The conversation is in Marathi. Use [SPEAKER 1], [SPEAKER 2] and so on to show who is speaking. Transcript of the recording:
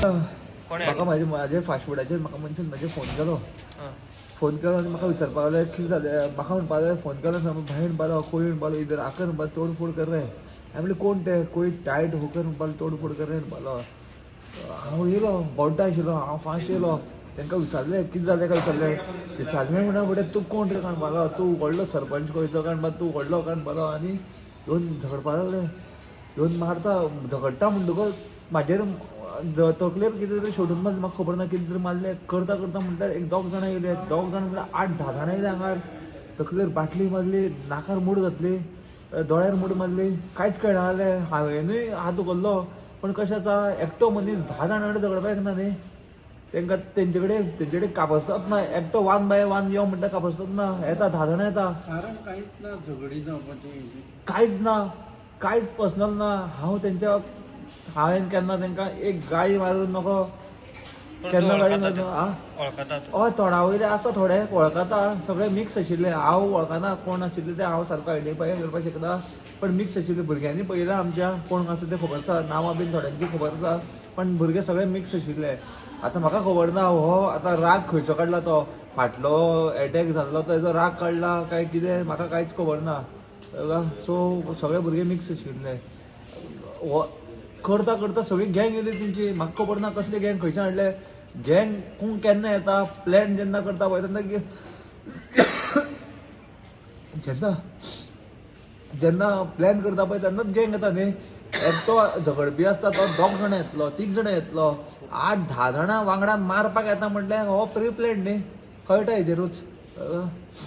[SPEAKER 1] म्हाका म्हाजे फास्ट फुडाचेर म्हाका मनशान म्हाजे फोन केलो आनी म्हाका विचारपाक लागले कितें जालें. म्हाका म्हणपाक लागले फोन केलो भाई म्हणपालो कोई म्हणपालो इधर आकर म्हणपालो तोड फोड कर रे. हांवें म्हणलें कोण ते कोई टायट होकर म्हणपालो तोड फोड कर रे म्हणपालो. हांव येयलो बोड्डो आशिल्लो हांव फास्ट येयलो. तांकां विचारलें कितें जालें काय विचारलें म्हणा फुडें तूं कोण रे काय म्हणपालो. तूं व्हडलो सरपंच गोंयचो काय म्हणपालो. तूं व्हडलो काय म्हणपालो. आनी येवन झगडपाक लागले. येवन मारता झगडटा म्हणटकच म्हाजेर तकलेर कितें तरी सोडून मारलें. म्हाका खबर ना कितें तरी मारलें. करता करता म्हणल्यार एक 2 जाणां येयले. 2 जाणां म्हणल्यार 8-10 जाणां येयले हांगार. तकलेर बाटली मारली, नाकार मूड घातली, दोळ्यार मूड मारली. कांयच कळना जालें. हांवेनूय हात उखल्लो पण कशाचा एकटो मनीस 10 जाणां कडेन झगडपाक येना न्ही. तांकां तेंचे कडेन कापसतात ना. एकटो 1 बाय 1 यो म्हणटा कापसतात ना. येता 10 जाणां येता.
[SPEAKER 2] कारण कांयच ना झगडी
[SPEAKER 1] कांयच ना, कांयच पर्सनल ना. हांवें केन्ना तांकां एक गाळी मारून नको केन्ना गाळी मारून हय थोडा वयले आसा थोडे वळखता. सगळे मिक्स आशिल्ले. हांव वळखना कोण आशिल्ले ते. हांव सारको आयडेंटिफाय करपाक शकता पण मिक्स आशिल्ले. भुरग्यांनी पळयला आमच्या कोण आसा ते खबर आसा. नांवां बीन थोड्यांची खबर आसा पण भुरगे सगळे मिक्स आशिल्ले. आतां म्हाका खबर ना हो आतां राग खंयचो काडला तो. फाटलो एटॅक जाल्लो तो हेजो राग काडला काय कितें म्हाका कांयच खबर ना. सो सगळे भुरगे मिक्स आशिल्ले. करता करता सगळी गँग येयली तेंची. म्हाका खबर ना कसली गँग खंयच्यान हाडले. गँग कोण केन्ना येता प्लॅन जेन्ना करता पळय तेन्ना जेन्ना प्लॅन करता पळय तेन्नाच गँग येता न्ही. एकटो झगडपी आसता तो 2 जाणां येतलो 3 जाणां येतलो. 8-10 जाणां वांगडा मारपाक येता म्हटल्यार हो प्री प्लॅन न्ही. कळटा हेजेरूच.